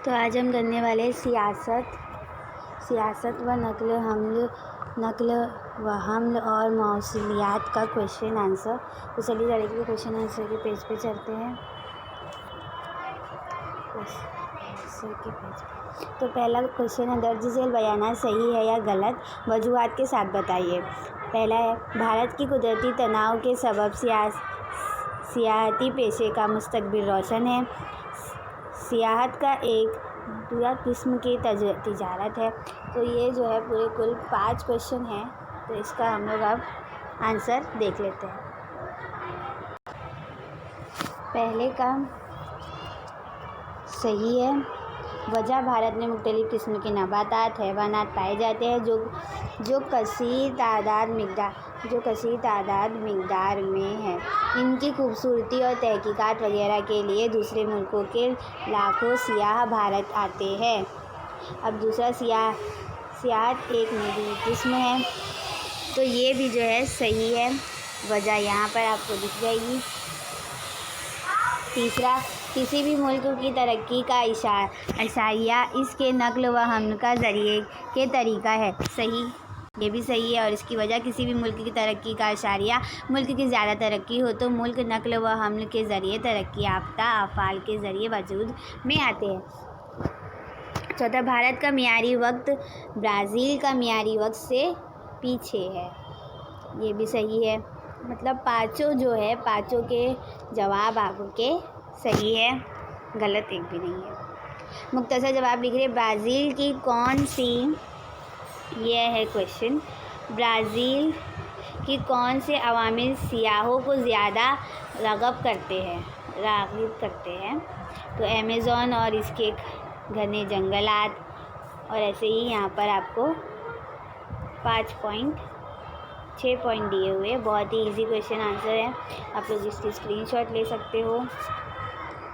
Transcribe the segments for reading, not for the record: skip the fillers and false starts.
तो आज हम करने वाले सियासत व नकल व हमल और मौसूलियात का क्वेश्चन आंसर। तो चलिए डायरेक्टली क्वेश्चन आंसर के पेज पे चलते हैं। तो पहला क्वेश्चन है, दर्ज झेल बयान सही है या गलत, वजूहात के साथ बताइए। पहला है, भारत की कुदरती तनाव के सबब सियाहती पेशे का मुस्तकबिल रोशन है। सियाहत का एक पूरा किस्म की तिजारत है। तो ये जो है पूरे कुल 5 क्वेश्चन हैं। तो इसका हम लोग अब आंसर देख लेते हैं। पहले का सही है। वजह, भारत में मुख्तलिफ़ किस्म के नबातात हैवानात पाए जाते हैं जो कसीर तादाद मिक़दार में है। इनकी खूबसूरती और तहकीकात वगैरह के लिए दूसरे मुल्कों के लाखों सियाह भारत आते हैं। अब दूसरा, सियाहत एक नई किस्म है। तो ये भी जो है सही है। वजह यहाँ पर आपको दिख जाएगी। तीसरा, किसी भी मुल्क की तरक्की का इशारिया इसके नकल व हमल का ज़रिए के तरीक़ा है। सही, ये भी सही है। और इसकी वजह, किसी भी मुल्क की तरक्की का इशारिया मुल्क की ज़्यादा तरक्की हो तो मुल्क नकल व हमल के ज़रिए तरक्की याफ्ता अफ़आल के ज़रिए वजूद में आते हैं। चौथा, भारत का मियारी वक्त ब्राज़ील का मियारी वक्त से पीछे है। ये भी सही है। मतलब पाँचों के जवाब आपके सही है, गलत एक भी नहीं है। मुख्तसर जवाब लिख रहे, ब्राज़ील की कौन सी, ये है क्वेश्चन, ब्राज़ील की कौन से अवामिल सियाहों को ज़्यादा राग़िब करते हैं। तो अमेज़न और इसके घने जंगलात। और ऐसे ही यहाँ पर आपको 6 पॉइंट दिए हुए। बहुत ही इजी क्वेश्चन आंसर है। आप लोग इसकी स्क्रीनशॉट ले सकते हो।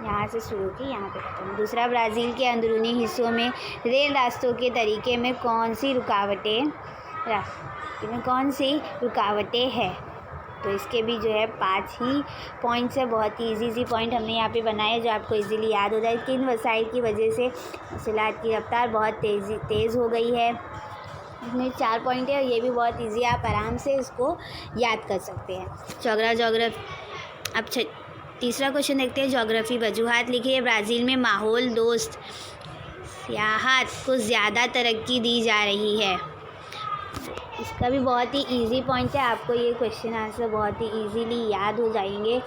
यहाँ से शुरू की यहाँ पे खत्म। दूसरा, ब्राज़ील के अंदरूनी हिस्सों में रेल रास्तों के तरीके में कौन सी रुकावटें हैं। तो इसके भी जो है 5 ही पॉइंट्स है। बहुत ही इजी पॉइंट हमने यहाँ पे बनाए जो आपको इजीली याद हो जाए। किन वसाइल की वजह से मौसूलात की रफ्तार बहुत तेज़ हो गई है। इसमें 4 पॉइंट है और ये भी बहुत इजी, आप आराम से इसको याद कर सकते हैं। अब तीसरा क्वेश्चन देखते हैं। ज्योग्राफी वजूहात लिखिए। ब्राज़ील में माहौल दोस्त सियाहत को ज़्यादा तरक्की दी जा रही है। इसका भी बहुत ही इजी पॉइंट है। आपको ये क्वेश्चन आंसर बहुत ही इजीली याद हो जाएंगे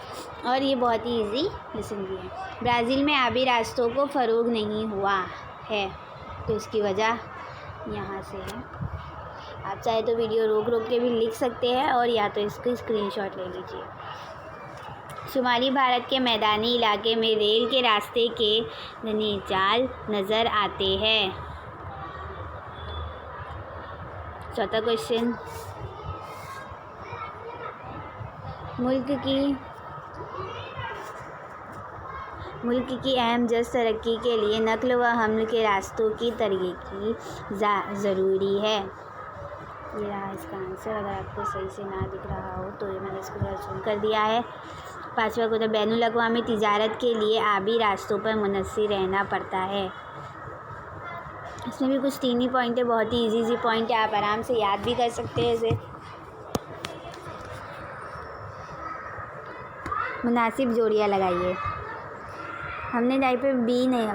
और ये बहुत ही इजी लिसन भी है। ब्राज़ील में आबी रास्तों को फ़रोग़ नहीं हुआ है। तो इसकी वजह यहाँ से है। आप चाहे तो वीडियो रोक के भी लिख सकते हैं और या तो इसकी स्क्रीनशॉट ले लीजिए। शुमाली भारत के मैदानी इलाके में रेल के रास्ते के घने जाल नज़र आते हैं। चौथा क्वेश्चन, मुल्क की अहम जज तरक्की के लिए नकल व हमल के रास्तों की तरक्की ज़रूरी है। ये रहा इसका आंसर। अगर आपको सही से ना दिख रहा हो तो ये मैंने इसको दर्शन कर दिया है। 5वां क्वेश्चन, बैनुल अक़वामी तिजारत के लिए आबी रास्तों पर मुनस्सिर रहना पड़ता है। इसमें भी कुछ 3 ही पॉइंट है। बहुत ही इजी पॉइंट है, आप आराम से याद भी कर सकते हैं इसे। मुनासिब जोड़ियाँ लगाइए। हमने यहाँ पे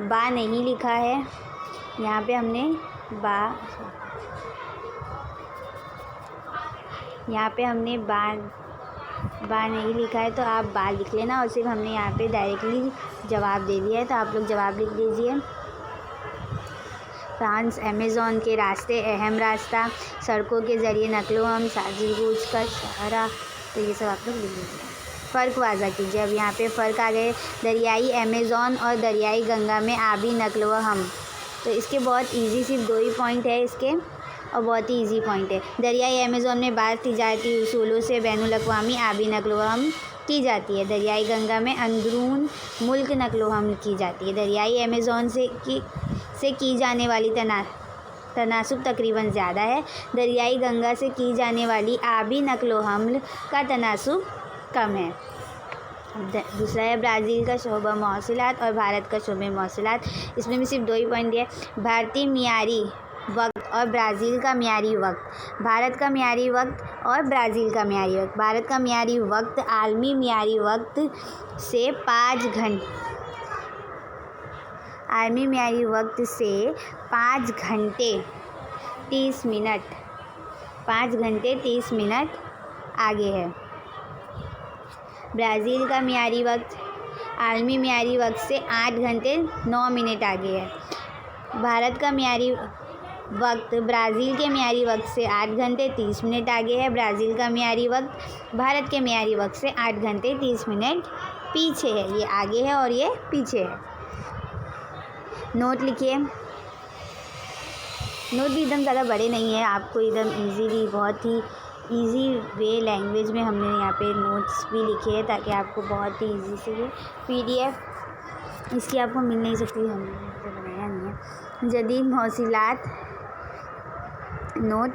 बा नहीं लिखा है। यहाँ पे हमने बा नहीं लिखा है तो आप बा लिख लेना। और सिर्फ हमने यहाँ पे डायरेक्टली जवाब दे दिया है तो आप लोग जवाब लिख लीजिए। फ्रांस अमेज़न के रास्ते अहम रास्ता, सड़कों के ज़रिए नकलो हम, साजिश का सहारा। तो ये सब आप लोग लिख लीजिए। फ़र्क वाज़ा कीजिए। अब यहाँ पे फ़र्क आ गए, दरियाई अमेज़न और दरियाई गंगा में आबी नकल व हम। तो इसके बहुत इजी सिर्फ 2 ही पॉइंट है इसके और बहुत ही इजी पॉइंट है। दरियाई अमेज़न में बाज़ तिजारती उसूलों से बैनुल अक़वामी आबी नकल व हम की जाती है। दरियाई गंगा में अंदरून मुल्क नकल व हमल की जाती है। दरियाई अमेज़न से की जाने वाली तनासुब तकरीबन ज़्यादा है। दरियाई गंगा से की जाने वाली आबी नकल व हमल का तनासुब कम है। दूसरा है ब्राज़ील का शोबा मौसूलात और भारत का शोबे मौसूलात। इसमें भी सिर्फ 2 ही पॉइंट दिए, भारतीय मियारी वक्त और ब्राज़ील का मियारी वक्त। भारत का मियारी वक्त और ब्राज़ील का मियारी वक्त। भारत का मियारी वक्त आलमी मियारी वक्त से 5 घंटे, आलमी मियारी वक्त से 5 घंटे 30 मिनट, 5 घंटे 30 मिनट आगे है। ब्राज़ील का मियारी वक्त आलमी मियारी वक्त से 8 घंटे 9 मिनट आगे है। भारत का मियारी वक्त ब्राज़ील के मियारी वक्त से 8 घंटे 30 मिनट आगे है। ब्राज़ील का मियारी वक्त भारत के मियारी वक्त से 8 घंटे 30 मिनट पीछे है। ये आगे है और ये पीछे है। नोट लिखिए। नोट भी एकदम ज़्यादा बड़े नहीं है, आपको एकदम इजीली, बहुत ही इजी वे लैंग्वेज में हमने यहाँ पे नोट्स भी लिखे हैं ताकि आपको बहुत ही इजी से ये PDF इसकी आपको मिल नहीं सकती, हमने तो बनाया नहीं है। जदीद मौसूलात नोट।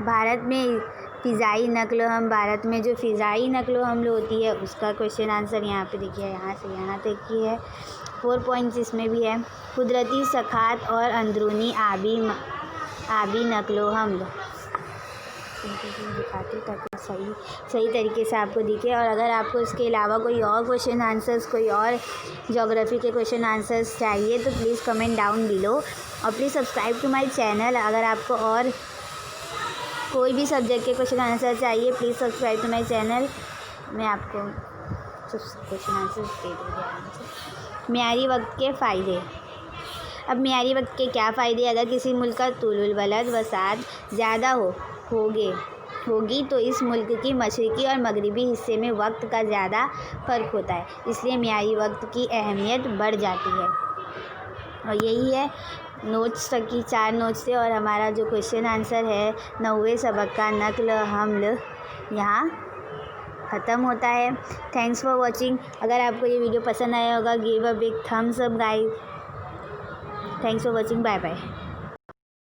भारत में फ़िज़ाई नक़्ल हम, भारत में जो फ़िज़ाई नक़्ल हमल होती है उसका क्वेश्चन आंसर यहाँ पे देखिए, यहाँ से यहाँ तक की है। 4 पॉइंट्स इसमें भी है। कुदरती सखात और अंदरूनी आबी नक़्ल हमल दिखाती ताकि सही तरीके से आपको दिखे। और अगर आपको इसके अलावा कोई और क्वेश्चन आंसर्स, कोई और ज्योग्राफी के क्वेश्चन आंसर्स चाहिए तो प्लीज़ कमेंट डाउन बिलो और please subscribe to my channel. अगर आपको और कोई भी सब्जेक्ट के क्वेश्चन आंसर चाहिए please subscribe to my channel. मैं आपको क्वेश्चन आंसर्स दे दूँगी आराम से। मियारी वक्त के फ़ायदे। अब मियारी वक्त के क्या फ़ायदे? अगर किसी मुल्क का तुलुल बलद वसात ज़्यादा होगी तो इस मुल्क की मशरक़ी और मगरबी हिस्से में वक्त का ज़्यादा फ़र्क होता है, इसलिए मियारी वक्त की अहमियत बढ़ जाती है। और यही है नोट्स तक की 4 नोट्स थे और हमारा जो क्वेश्चन आंसर है 9वें सबक का नक़्ल हमल यहाँ ख़त्म होता है। Thanks for watching. अगर आपको ये वीडियो पसंद आया होगा give a big thumbs up guys. Thanks for watching. Bye bye.